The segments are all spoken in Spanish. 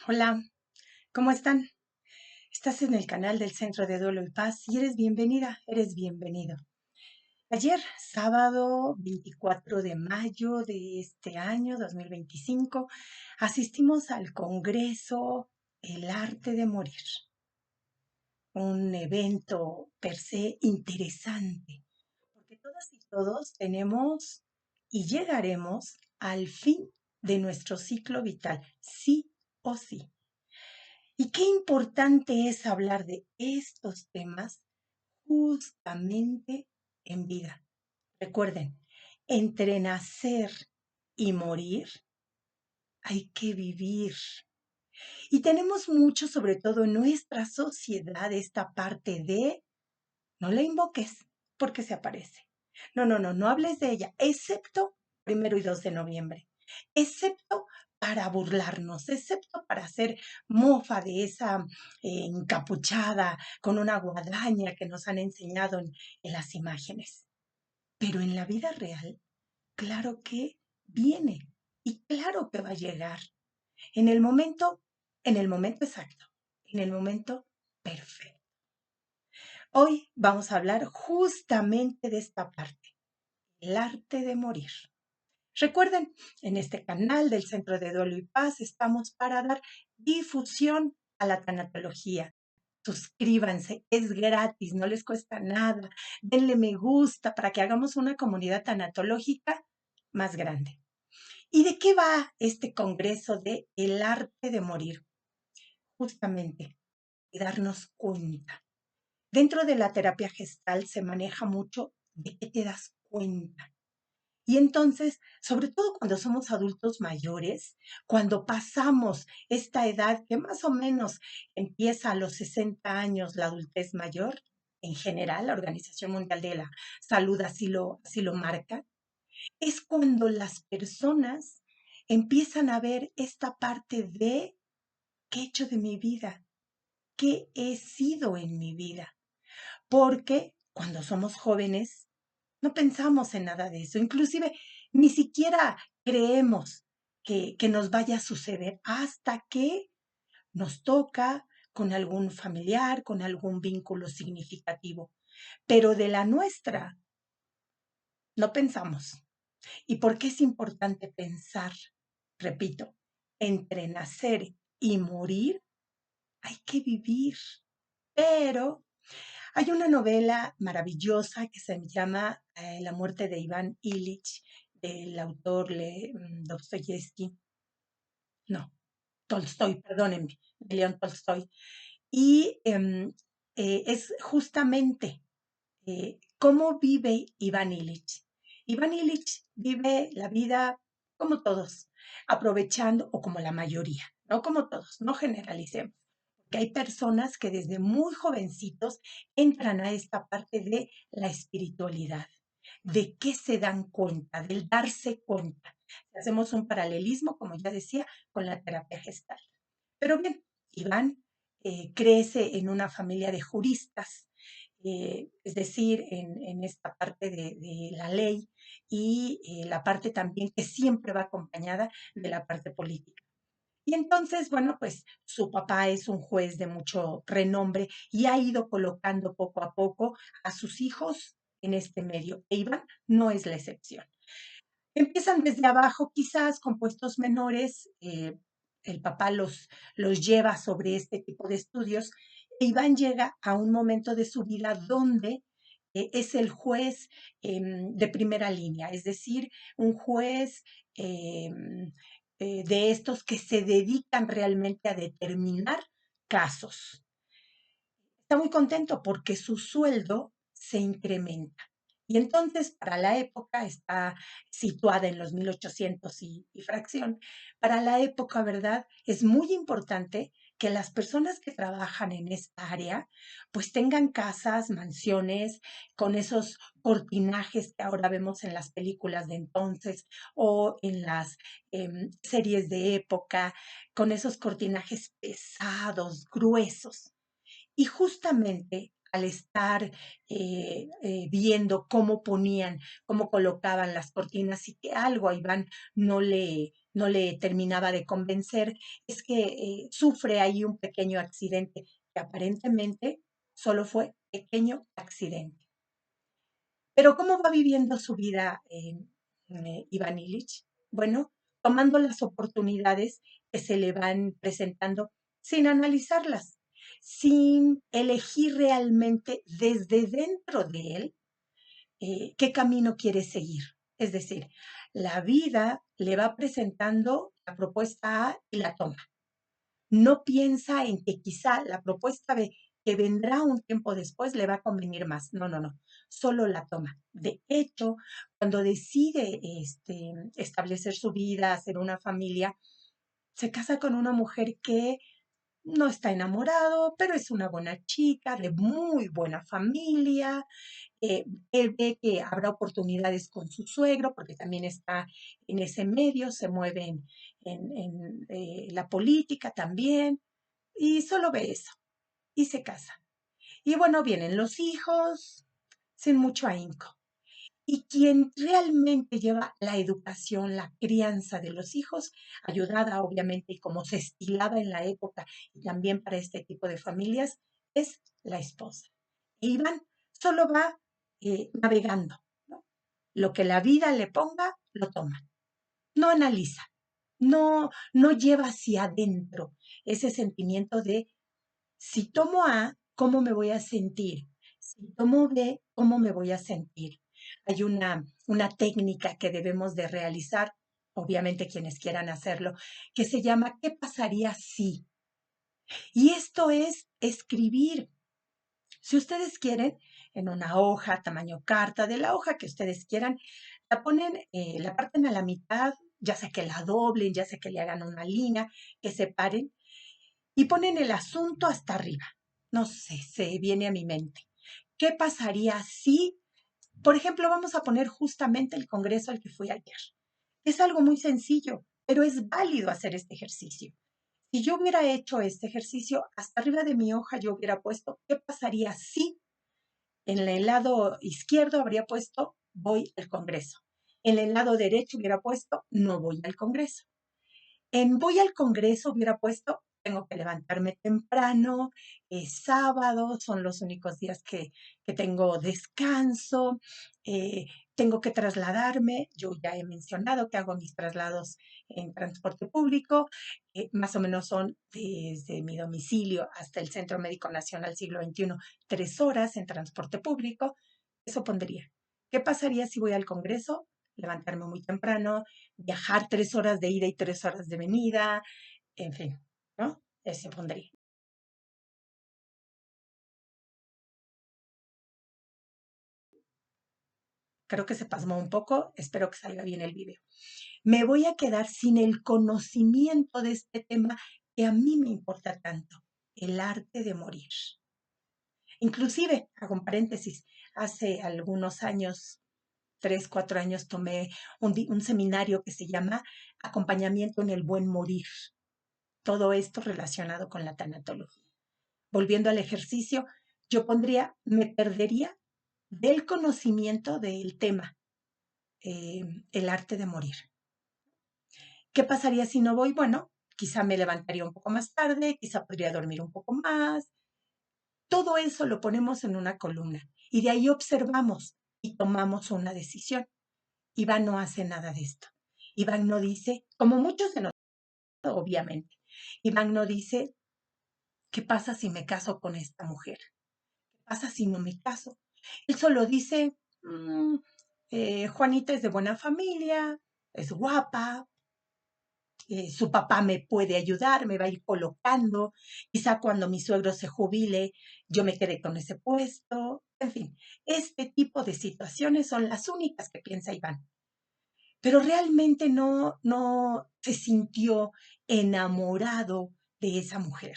Hola, ¿cómo están? Estás en el canal del Centro de Duelo y Paz y eres bienvenida, eres bienvenido. Ayer, sábado 24 de mayo de este año 2025, asistimos al Congreso El Arte de Morir, un evento per se interesante, porque todas y todos tenemos y llegaremos al fin de nuestro ciclo vital, sí o sí. Y qué importante es hablar de estos temas justamente en vida. Recuerden, entre nacer y morir hay que vivir. Y tenemos mucho, sobre todo en nuestra sociedad, esta parte de no la invoques porque se aparece. No hables de ella, excepto 1 y 2 de noviembre, excepto para burlarnos, excepto para hacer mofa de esa encapuchada con una guadaña que nos han enseñado en las imágenes. Pero en la vida real, claro que viene y claro que va a llegar en el momento, en el momento exacto, en el momento perfecto. Hoy vamos a hablar justamente de esta parte, el arte de morir. Recuerden, en este canal del Centro de Duelo y Paz estamos para dar difusión a la tanatología. Suscríbanse, es gratis, no les cuesta nada. Denle me gusta para que hagamos una comunidad tanatológica más grande. ¿Y de qué va este congreso de El arte de morir? Justamente, de darnos cuenta. Dentro de la terapia gestal se maneja mucho de qué te das cuenta. Y entonces, sobre todo cuando somos adultos mayores, cuando pasamos esta edad que más o menos empieza a los 60 años, la adultez mayor, en general, la Organización Mundial de la Salud así lo marca, es cuando las personas empiezan a ver esta parte de qué he hecho de mi vida, qué he sido en mi vida. Porque cuando somos jóvenes no pensamos en nada de eso, inclusive ni siquiera creemos que nos vaya a suceder hasta que nos toca con algún familiar, con algún vínculo significativo. Pero de la nuestra no pensamos. ¿Y por qué es importante pensar? Repito, entre nacer y morir hay que vivir, pero hay una novela maravillosa que se llama La muerte de Iván Ilich, del autor Dostoyevsky, no, Tolstoy, perdónenme, de León Tolstoy. Y es justamente cómo vive Iván Ilich. Iván Ilich vive la vida como todos, aprovechando, o como la mayoría, no como todos, no generalicemos, que hay personas que desde muy jovencitos entran a esta parte de la espiritualidad, de qué se dan cuenta, del darse cuenta. Hacemos un paralelismo, como ya decía, con la terapia gestal. Pero bien, Iván crece en una familia de juristas, es decir, en esta parte de la ley y la parte también que siempre va acompañada de la parte política. Y entonces, bueno, pues su papá es un juez de mucho renombre y ha ido colocando poco a poco a sus hijos en este medio. E Iván no es la excepción. Empiezan desde abajo, quizás con puestos menores, el papá los lleva sobre este tipo de estudios. E Iván llega a un momento de su vida donde es el juez de primera línea, es decir, un juez de estos que se dedican realmente a determinar casos. Está muy contento porque su sueldo se incrementa. Y entonces, para la época, está situada en los 1800 y fracción, para la época, ¿verdad? Es muy importante que las personas que trabajan en esta área, pues tengan casas, mansiones, con esos cortinajes que ahora vemos en las películas de entonces o en las series de época, con esos cortinajes pesados, gruesos. Y justamente al estar viendo cómo ponían, cómo colocaban las cortinas y que algo a Iván no le, no le terminaba de convencer, es que sufre ahí un pequeño accidente, que aparentemente solo fue pequeño accidente. Pero ¿cómo va viviendo su vida Iván Illich? Bueno, tomando las oportunidades que se le van presentando sin analizarlas, sin elegir realmente desde dentro de él qué camino quiere seguir. Es decir, la vida le va presentando la propuesta A y la toma. No piensa en que quizá la propuesta B, que vendrá un tiempo después, le va a convenir más. No, no, no. Solo la toma. De hecho, cuando decide establecer su vida, hacer una familia, se casa con una mujer que no está enamorado, pero es una buena chica, de muy buena familia. Él ve que habrá oportunidades con su suegro, porque también está en ese medio, se mueve en la política también, y solo ve eso, y se casa. Y bueno, vienen los hijos, sin mucho ahínco. Y quien realmente lleva la educación, la crianza de los hijos, ayudada obviamente y como se estilaba en la época y también para este tipo de familias, es la esposa. E Iván solo va navegando, ¿no? Lo que la vida le ponga, lo toma. No analiza, no lleva hacia adentro ese sentimiento de si tomo A, ¿cómo me voy a sentir? Si tomo B, ¿cómo me voy a sentir? Hay una técnica que debemos de realizar, obviamente quienes quieran hacerlo, que se llama ¿qué pasaría si? Y esto es escribir. Si ustedes quieren, en una hoja, tamaño carta, de la hoja que ustedes quieran, la ponen, la parten a la mitad, ya sea que la doblen, ya sea que le hagan una línea, que separen, y ponen el asunto hasta arriba. No sé, se viene a mi mente. ¿Qué pasaría si, por ejemplo, vamos a poner justamente el congreso al que fui ayer? Es algo muy sencillo, pero es válido hacer este ejercicio. Si yo hubiera hecho este ejercicio, hasta arriba de mi hoja yo hubiera puesto, ¿qué pasaría si? En el lado izquierdo habría puesto, voy al congreso. En el lado derecho hubiera puesto, no voy al congreso. En voy al Congreso hubiera puesto, tengo que levantarme temprano, es sábado, son los únicos días que tengo descanso, eh, tengo que trasladarme, yo ya he mencionado que hago mis traslados en transporte público, más o menos son desde mi domicilio hasta el Centro Médico Nacional Siglo XXI, 3 horas en transporte público, eso pondría. ¿Qué pasaría si voy al Congreso? Levantarme muy temprano, viajar 3 horas de ida y 3 horas de venida, en fin, ¿no? Ese pondría. Creo que se pasmó un poco, espero que salga bien el video. Me voy a quedar sin el conocimiento de este tema que a mí me importa tanto, el arte de morir. Inclusive, hago un paréntesis, hace algunos años, 3, 4 años, tomé un seminario que se llama Acompañamiento en el Buen Morir. Todo esto relacionado con la tanatología. Volviendo al ejercicio, yo pondría, me perdería del conocimiento del tema, el arte de morir. ¿Qué pasaría si no voy? Bueno, quizá me levantaría un poco más tarde, quizá podría dormir un poco más. Todo eso lo ponemos en una columna y de ahí observamos y tomamos una decisión. Iván no hace nada de esto. Iván no dice, como muchos de nosotros, obviamente, Iván no dice, ¿qué pasa si me caso con esta mujer? ¿Qué pasa si no me caso? Él solo dice, Juanita es de buena familia, es guapa, su papá me puede ayudar, me va a ir colocando, quizá cuando mi suegro se jubile, yo me quedé con ese puesto, en fin, este tipo de situaciones son las únicas que piensa Iván. Pero realmente no se sintió enamorado de esa mujer.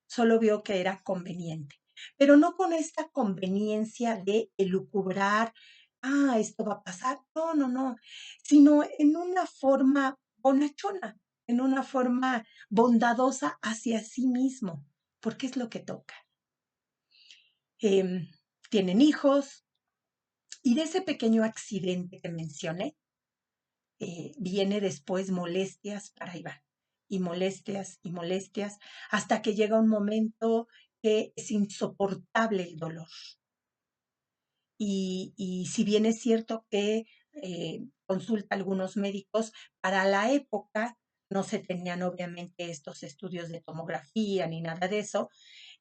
Solo vio que era conveniente, pero no con esta conveniencia de elucubrar, esto va a pasar, no, no, no, sino en una forma bonachona, en una forma bondadosa hacia sí mismo, porque es lo que toca. Em, Tienen hijos y de ese pequeño accidente que mencioné, viene después molestias para Iván, y molestias, hasta que llega un momento que es insoportable el dolor. Y si bien es cierto que consulta a algunos médicos, para la época no se tenían obviamente estos estudios de tomografía ni nada de eso,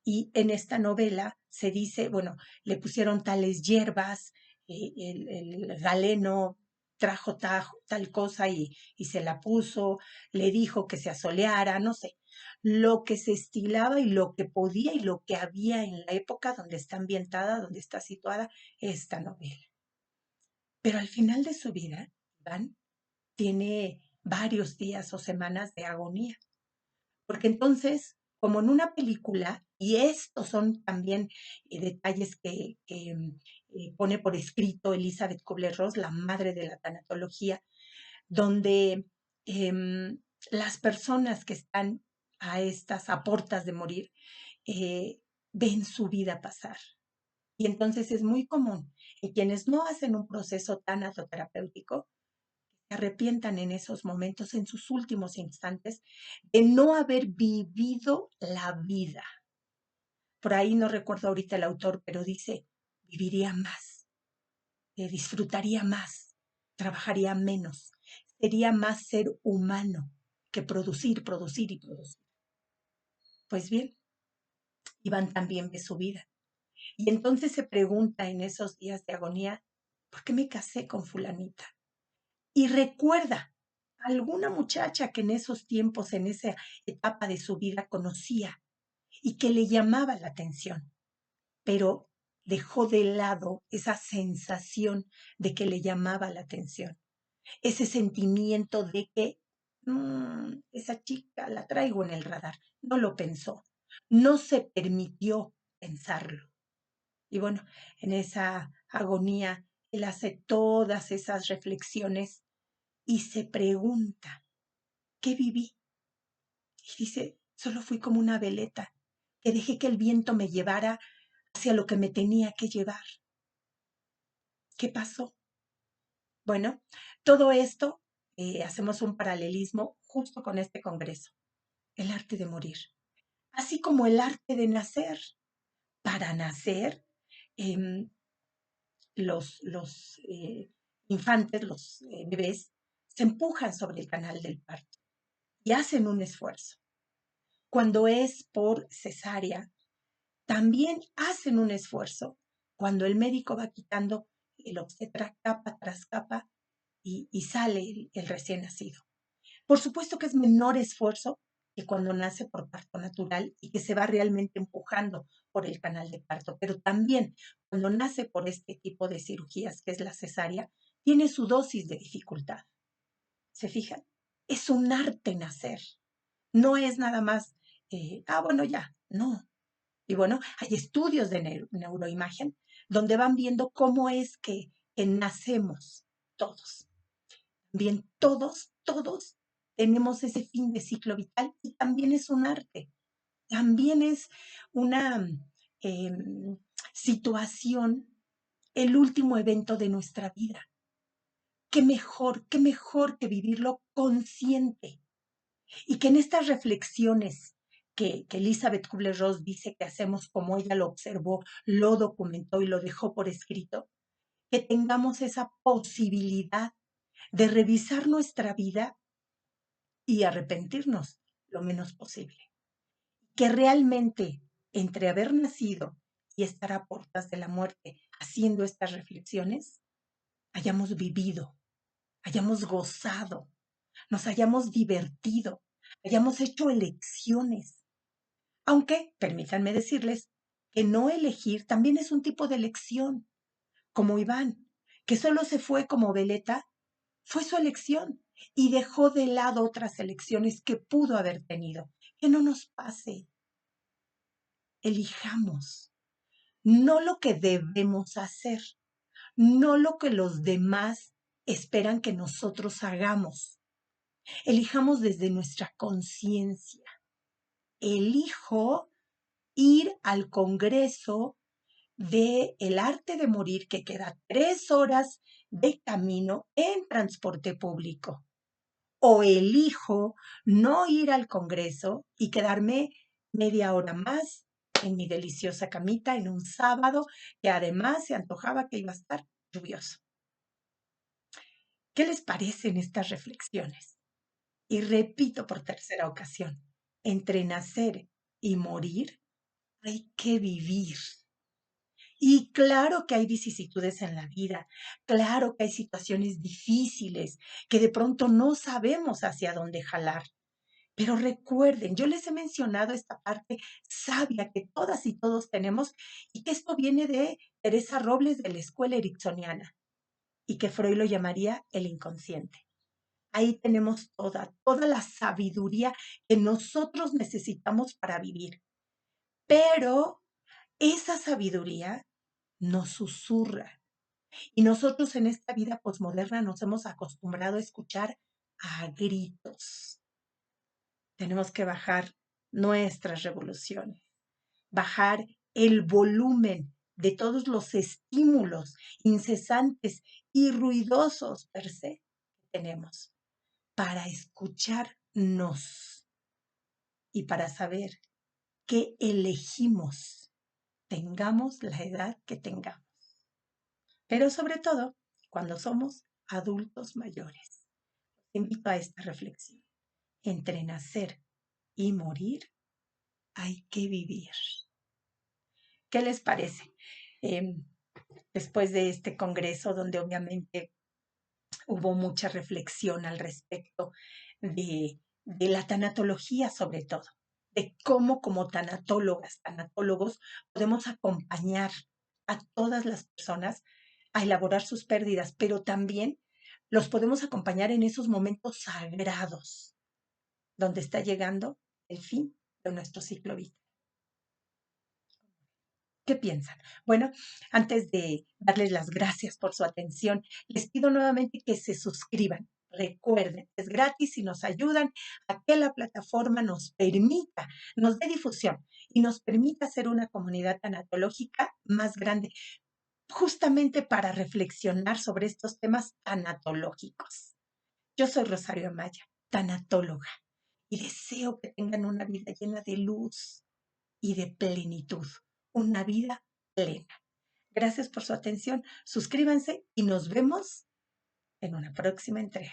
y en esta novela se dice, bueno, le pusieron tales hierbas, el galeno trajo tal cosa y se la puso, le dijo que se asoleara, no sé, lo que se estilaba y lo que podía y lo que había en la época donde está ambientada, donde está situada esta novela. Pero al final de su vida, Iván tiene varios días o semanas de agonía. Porque entonces, como en una película, y estos son también detalles que pone por escrito Elizabeth Kubler-Ross, la madre de la tanatología, donde em, las personas que están a estas a portas de morir eh, ven su vida pasar. Y entonces es muy común que quienes no hacen un proceso tanatoterapéutico se arrepientan en esos momentos, en sus últimos instantes, de no haber vivido la vida. Por ahí no recuerdo ahorita el autor, pero dice, viviría más, disfrutaría más, trabajaría menos, sería más ser humano que producir, producir y producir. Pues bien, Iván también ve su vida. Y entonces se pregunta en esos días de agonía, ¿por qué me casé con fulanita? Y recuerda alguna muchacha que en esos tiempos, en esa etapa de su vida conocía y que le llamaba la atención, pero dejó de lado esa sensación de que le llamaba la atención, ese sentimiento de que esa chica la traigo en el radar. No lo pensó, no se permitió pensarlo. Y bueno, en esa agonía, él hace todas esas reflexiones y se pregunta, ¿qué viví? Y dice, solo fui como una veleta, que dejé que el viento me llevara hacia lo que me tenía que llevar. ¿Qué pasó? Bueno, todo esto hacemos un paralelismo justo con este congreso, el arte de morir, así como el arte de nacer. Para nacer, eh, los infantes, los bebés, se empujan sobre el canal del parto y hacen un esfuerzo. Cuando es por cesárea, también hacen un esfuerzo. Cuando el médico va quitando el obstetra capa tras capa y sale el recién nacido. Por supuesto que es menor esfuerzo que cuando nace por parto natural y que se va realmente empujando por el canal de parto, pero también cuando nace por este tipo de cirugías, que es la cesárea, tiene su dosis de dificultad. ¿Se fijan? Es un arte nacer. No es nada más, bueno, ya, no. Y bueno, hay estudios de neuroimagen donde van viendo cómo es que nacemos todos. Bien, todos tenemos ese fin de ciclo vital y también es un arte, también es una eh, situación, el último evento de nuestra vida. Qué mejor que vivirlo consciente y que en estas reflexiones que Elizabeth Kubler-Ross dice que hacemos como ella lo observó, lo documentó y lo dejó por escrito, que tengamos esa posibilidad de revisar nuestra vida y arrepentirnos lo menos posible. Que realmente entre haber nacido y estar a puertas de la muerte haciendo estas reflexiones, hayamos vivido, hayamos gozado, nos hayamos divertido, hayamos hecho elecciones. Aunque, permítanme decirles, que no elegir también es un tipo de elección, como Iván, que solo se fue como veleta, fue su elección y dejó de lado otras elecciones que pudo haber tenido. Que no nos pase. Elijamos, no lo que debemos hacer, no lo que los demás esperan que nosotros hagamos. Elijamos desde nuestra conciencia. Elijo ir al Congreso de El Arte de Morir, que queda 3 horas de camino en transporte público o elijo no ir al Congreso y quedarme media hora más en mi deliciosa camita en un sábado que además se antojaba que iba a estar lluvioso. ¿Qué les parecen estas reflexiones? Y repito por tercera ocasión, entre nacer y morir hay que vivir. Y claro que hay vicisitudes en la vida, claro que hay situaciones difíciles, que de pronto no sabemos hacia dónde jalar. Pero recuerden, yo les he mencionado esta parte sabia que todas y todos tenemos y que esto viene de Teresa Robles de la escuela ericksoniana y que Freud lo llamaría el inconsciente. Ahí tenemos toda la sabiduría que nosotros necesitamos para vivir. Pero esa sabiduría nos susurra. Y nosotros en esta vida posmoderna nos hemos acostumbrado a escuchar a gritos. Tenemos que bajar nuestras revoluciones, bajar el volumen de todos los estímulos incesantes y ruidosos per se que tenemos para escucharnos y para saber qué elegimos, tengamos la edad que tengamos. Pero sobre todo, cuando somos adultos mayores. Invito a esta reflexión. Entre nacer y morir hay que vivir. ¿Qué les parece? Eh, Después de este congreso, donde obviamente hubo mucha reflexión al respecto de la tanatología sobre todo, de cómo como tanatólogas, tanatólogos, podemos acompañar a todas las personas a elaborar sus pérdidas, pero también los podemos acompañar en esos momentos sagrados, donde está llegando el fin de nuestro ciclo vital. ¿Qué piensan? Bueno, antes de darles las gracias por su atención, les pido nuevamente que se suscriban. Recuerden, es gratis y nos ayudan a que la plataforma nos permita, nos dé difusión y nos permita hacer una comunidad tanatológica más grande, justamente para reflexionar sobre estos temas tanatológicos. Yo soy Rosario Amaya, tanatóloga, y deseo que tengan una vida llena de luz y de plenitud, una vida plena. Gracias por su atención, suscríbanse y nos vemos en una próxima entrega.